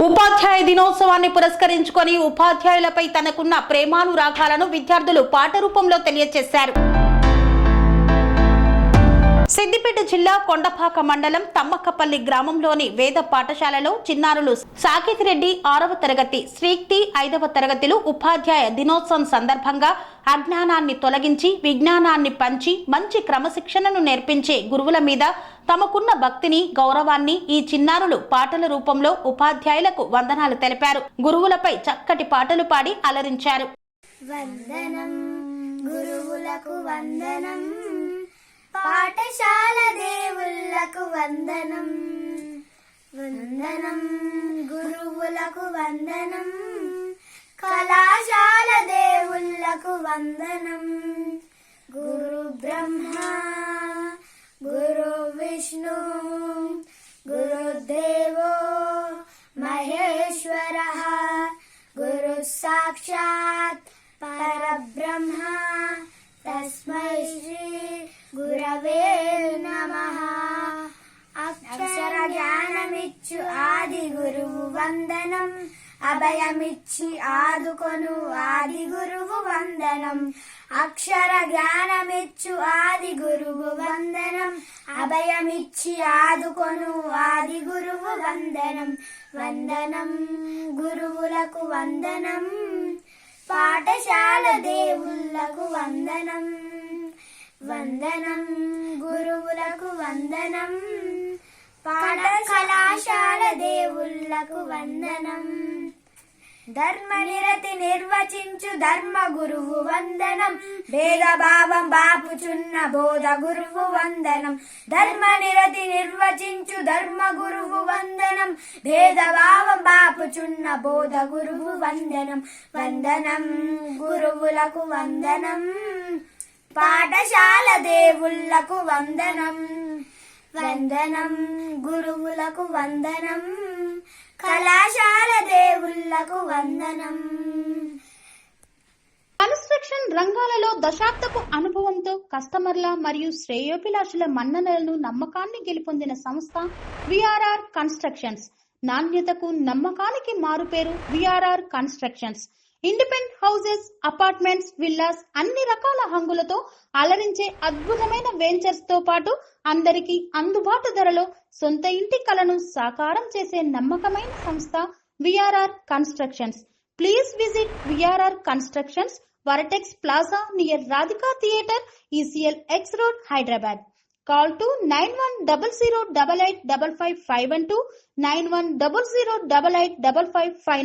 ఉపాధ్యాయ దినోత్సవాన్ని పురస్కరించుకొని ఉపాధ్యాయులపై తనకున్న ప్రేమానురాగాలను విద్యార్థులు పాట రూపంలో తెలియజేశారు. సిద్దిపేట జిల్లా కొండపాక మండలం తమ్మక్కపల్లి గ్రామంలోని వేద పాఠశాలలో చిన్నారులు సాకేత్ రెడ్డి 6వ తరగతి, శ్రీక్తి 5వ తరగతిలు ఉపాధ్యాయ దినోత్సవం సందర్భంగా అజ్ఞానాన్ని తొలగించి విజ్ఞానాన్ని పంచి మంచి క్రమశిక్షణను నేర్పించే గురువుల మీద తమకున్న భక్తిని, గౌరవాన్ని ఈ చిన్నారులు పాటల రూపంలో ఉపాధ్యాయులకు వందనాలు తెలిపారు. గురువులపై చక్కటి పాటలు పాడి అలరించారు. వందనం గురువులకు వందనం, పాఠశాల దేవుళ్ళకు వందనం. వందనం గురువులకు వందనం, కళాశాల దేవుళ్ళకు వందనం. గురు బ్రహ్మ గురు విష్ణు గురుదేవో మహేశ్వర, గురు సాక్షాత్ పరబ్రహ్మ, తస్మై శ్రీ గురవే నమః. అక్షర జ్ఞానమిచ్చు ఆది గురువు వందనం, అభయమిచ్చి ఆదుకొను ఆది గురువు వందనం. అక్షర జ్ఞానమిచ్చు ఆది గురువు వందనం, అభయమిచ్చి ఆదుకొను ఆది గురువు వందనం. వందనం గురువులకు వందనం, పాఠశాల దేవుళ్ళకు వందనం. వందనం గురువులకు వందనం, కళాశాల దేవుళ్ళకు వందనం. ధర్మనిరతి నిర్వచించు ధర్మ గురువు వందనం, భేదభావం బాపుచున్న బోధ గురువు వందనం. ధర్మనిరతి నిర్వచించు ధర్మ గురువు వందనం, భేదభావం బాపుచున్న బోధ గురువు వందనం. వందనం గురువులకు వందనం, పాఠశాల దేవుళ్ళకు వందనం. వందనం గురువులకు వందనం, కళాశాల దేవుళ్ళకు వందనం. కన్స్ట్రక్షన్ రంగాలలో దశాబ్దపు అనుభవంతో కస్టమర్ల మరియు శ్రేయోభిలాషుల మన్ననలను, నమ్మకాన్ని గెలుపొందిన సంస్థ విఆర్ఆర్ కన్స్ట్రక్షన్స్. నాణ్యతకు, నమ్మకానికి మారుపేరు VRR constructions. Independent houses, apartments, villas అన్ని రకాల హంగులతో అలరించే అద్భుతమైన వెంచర్స్ తో పాటు అందరికీ అందుబాటు ధరలో సొంత ఇంటి కలను సాకారం చేసే నమ్మకమైన సంస్థ VRR constructions. Please visit VRR constructions, వరటెక్స్ plaza near Radhika theatre, ECL X Road, Hyderabad. Call to 910088555512, 9100885555.